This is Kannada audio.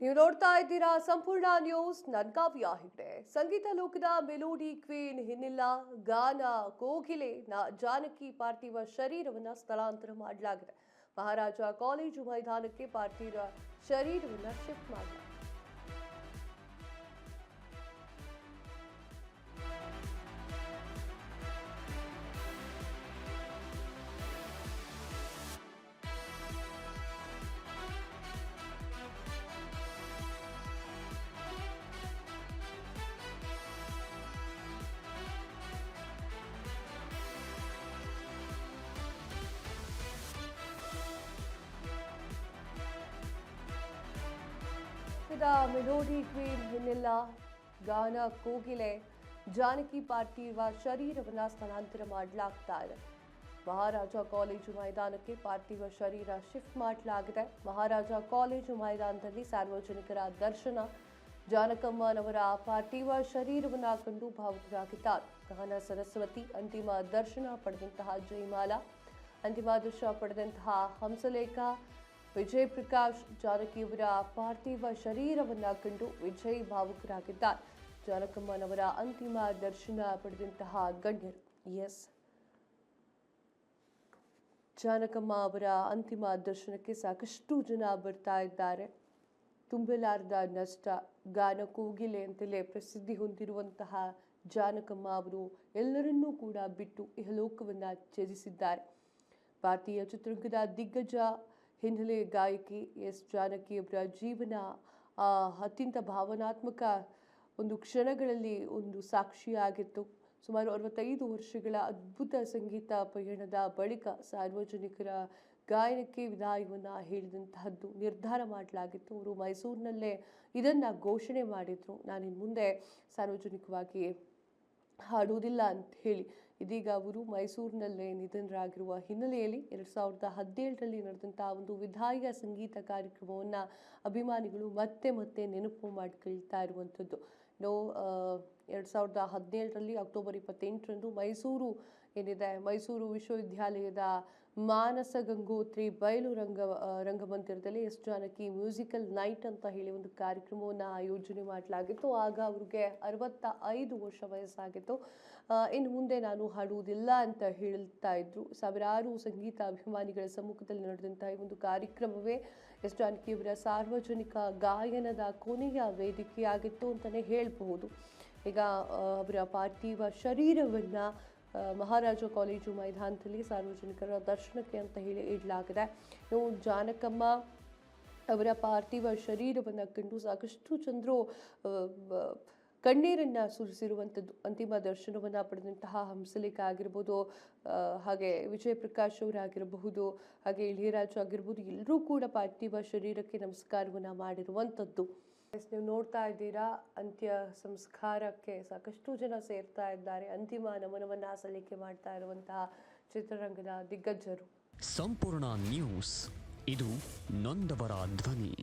ನೀವು ನೋಡ್ತಾ ಇದ್ದೀರಾ ಸಂಪೂರ್ಣ ನ್ಯೂಸ್. ನನ್ ಕಾವ್ಯ ಹೆಗ್ಡೆ. ಸಂಗೀತ ಲೋಕದ ಮೆಲೋಡಿ ಕ್ವೀನ್ ಹಿನ್ನೆಲ್ಲ ಗಾನ ಕೋಗಿಲೆ ಜಾನಕಿ ಪಾರ್ಥಿವ ಶರೀರವನ್ನ ಸ್ಥಳಾಂತರ ಮಾಡಲಾಗಿದೆ. ಮಹಾರಾಜ ಕಾಲೇಜು ಮೈದಾನಕ್ಕೆ ಪಾರ್ಥಿವ ಶರೀರವನ್ನ ಶಿಫ್ಟ್ ಮಾಡಲಾಗಿದೆ. ಮೆಲೋಡಿ ಕ್ವೀನ್ ಹಿನ್ನೆಲ್ಲ ಗಾನ ಕೋಗಿಲೆ ಜಾನಕಿ ಪಾರ್ಥಿವ ಶರೀರವನ್ನ ಸ್ಥಳಾಂತರ ಮಾಡಲಾಗ್ತಾ ಇದೆ. ಮಹಾರಾಜ ಕಾಲೇಜು ಮೈದಾನಕ್ಕೆ ಪಾರ್ಥಿವ ಶರೀರ ಶಿಫ್ಟ್ ಮಾಡಲಾಗಿದೆ. ಮಹಾರಾಜ ಕಾಲೇಜು ಮೈದಾನದಲ್ಲಿ ಸಾರ್ವಜನಿಕರ ದರ್ಶನ. ಜಾನಕಮ್ಮನವರ ಪಾರ್ಥಿವ ಶರೀರವನ್ನ ಕಂಡು ಭಾವುಕರಾಗಿದ್ದಾರೆ. ಗಾನ ಸರಸ್ವತಿ ಅಂತಿಮ ದರ್ಶನ ಪಡೆದಂತಹ ಜಯಮಾಲಾ, ಅಂತಿಮ ದರ್ಶನ ಪಡೆದಂತಹ ಹಂಸಲೇಖ, ವಿಜಯ್ ಪ್ರಕಾಶ್ ಜಾನಕಿಯವರ ಪಾರ್ಥಿವ ಶರೀರವನ್ನ ಕಂಡು ವಿಜಯ್ ಭಾವುಕರಾಗಿದ್ದಾರೆ. ಜಾನಕಮ್ಮನವರ ಅಂತಿಮ ದರ್ಶನ ಪಡೆದಂತಹ ಗಣ್ಯರು. ಜಾನಕಮ್ಮ ಅವರ ಅಂತಿಮ ದರ್ಶನಕ್ಕೆ ಸಾಕಷ್ಟು ಜನ ಬರ್ತಾ ಇದ್ದಾರೆ. ತುಂಬಲಾರದ ನಷ್ಟ, ಗಾನ ಕೋಗಿಲೆ ಅಂತಲೇ ಪ್ರಸಿದ್ಧಿ ಹೊಂದಿರುವಂತಹ ಜಾನಕಮ್ಮ ಅವರು ಎಲ್ಲರನ್ನೂ ಕೂಡ ಬಿಟ್ಟು ಇಹಲೋಕವನ್ನ ತ್ಯಜಿಸಿದ್ದಾರೆ. ಭಾರತೀಯ ಚಿತ್ರರಂಗದ ದಿಗ್ಗಜ ಹಿನ್ನೆಲೆ ಗಾಯಕಿ ಎಸ್ ಜಾನಕಿಯವರ ಜೀವನ ಅತ್ಯಂತ ಭಾವನಾತ್ಮಕ ಒಂದು ಕ್ಷಣಗಳಲ್ಲಿ ಒಂದು ಸಾಕ್ಷಿಯಾಗಿತ್ತು. ಸುಮಾರು 65 ವರ್ಷಗಳ ಅದ್ಭುತ ಸಂಗೀತ ಪಯಣದ ಬಳಿಕ ಸಾರ್ವಜನಿಕರ ಗಾಯನಕ್ಕೆ ವಿದಾಯವನ್ನು ಹೇಳಿದಂತಹದ್ದು ನಿರ್ಧಾರ ಮಾಡಲಾಗಿತ್ತು. ಅವರು ಮೈಸೂರಿನಲ್ಲೇ ಇದನ್ನು ಘೋಷಣೆ ಮಾಡಿದರು. ನಾನಿನ್ನು ಮುಂದೆ ಸಾರ್ವಜನಿಕವಾಗಿ ಹಾಡುವುದಿಲ್ಲ ಅಂತ ಹೇಳಿ. ಇದೀಗ ಅವರು ಮೈಸೂರಿನಲ್ಲೇ ನಿಧನರಾಗಿರುವ ಹಿನ್ನೆಲೆಯಲ್ಲಿ 2017ರಲ್ಲಿ ನಡೆದಂತಹ ಒಂದು ವಿದಾಯ ಸಂಗೀತ ಕಾರ್ಯಕ್ರಮವನ್ನು ಅಭಿಮಾನಿಗಳು ಮತ್ತೆ ಮತ್ತೆ ನೆನಪು ಮಾಡಿಕೊಳ್ತಾ ಇರುವಂಥದ್ದು. 2017ರಲ್ಲಿ ಅಕ್ಟೋಬರ್ 28ರಂದು ಮೈಸೂರು ವಿಶ್ವವಿದ್ಯಾಲಯದ ಮಾನಸ ಗಂಗೋತ್ರಿ ಬಯಲು ರಂಗಮಂದಿರದಲ್ಲಿ ಎಸ್ ಜಾನಕಿ ಮ್ಯೂಸಿಕಲ್ ನೈಟ್ ಅಂತ ಹೇಳಿ ಒಂದು ಕಾರ್ಯಕ್ರಮವನ್ನು ಆಯೋಜನೆ ಮಾಡಲಾಗಿತ್ತು. ಆಗ ಅವ್ರಿಗೆ 65 ವರ್ಷ ವಯಸ್ಸಾಗಿತ್ತು. ಇನ್ನು ಮುಂದೆ ನಾನು ಹಾಡುವುದಿಲ್ಲ ಅಂತ ಹೇಳ್ತಾ ಇದ್ರು. ಸಾವಿರಾರು ಸಂಗೀತ ಅಭಿಮಾನಿಗಳ ಸಮ್ಮುಖದಲ್ಲಿ ನಡೆದಂತಹ ಈ ಒಂದು ಕಾರ್ಯಕ್ರಮವೇ ಎಸ್ ಜಾನಕಿಯವರ ಸಾರ್ವಜನಿಕ ಗಾಯನದ ಕೊನೆಯ ವೇದಿಕೆಯಾಗಿತ್ತು ಅಂತಲೇ ಹೇಳಬಹುದು. ಈಗ ಅವರ ಪಾರ್ಥಿವ ಶರೀರವನ್ನು ಮಹಾರಾಜ ಕಾಲೇಜು ಮೈದಾನದಲ್ಲಿ ಸಾರ್ವಜನಿಕರ ದರ್ಶನಕ್ಕೆ ಅಂತ ಹೇಳಿ ಇಡಲಾಗಿದೆ. ಇನ್ನು ಜಾನಕಮ್ಮ ಅವರ ಪಾರ್ಥಿವ ಶರೀರವನ್ನು ಕಂಡು ಸಾಕಷ್ಟು ಜನರು ಕಣ್ಣೀರನ್ನು ಸುರಿಸಿರುವಂಥದ್ದು. ಅಂತಿಮ ದರ್ಶನವನ್ನು ಪಡೆದಂತಹ ಹಂಸಲೇಖ ಆಗಿರ್ಬೋದು, ಹಾಗೆ ವಿಜಯ್ ಪ್ರಕಾಶ್ ಅವರಾಗಿರಬಹುದು, ಹಾಗೆ ಇಳಿಯರಾಜು ಆಗಿರ್ಬೋದು, ಎಲ್ಲರೂ ಕೂಡ ಪಾರ್ಥಿವ ಶರೀರಕ್ಕೆ ನಮಸ್ಕಾರವನ್ನು ಮಾಡಿರುವಂಥದ್ದು. ನೀವು ನೋಡ್ತಾ ಇದ್ದೀರಾ, ಅಂತ್ಯ ಸಂಸ್ಕಾರಕ್ಕೆ ಸಾಕಷ್ಟು ಜನ ಸೇರ್ತಾ ಇದ್ದಾರೆ. ಅಂತಿಮ ನಮನವನ್ನು ಸಲ್ಲಿಕೆ ಮಾಡ್ತಾ ಇರುವಂತಹ ಚಿತ್ರರಂಗದ ದಿಗ್ಗಜರು. ಸಂಪೂರ್ಣ ನ್ಯೂಸ್, ಇದು ನೊಂದವರ ಧ್ವನಿ.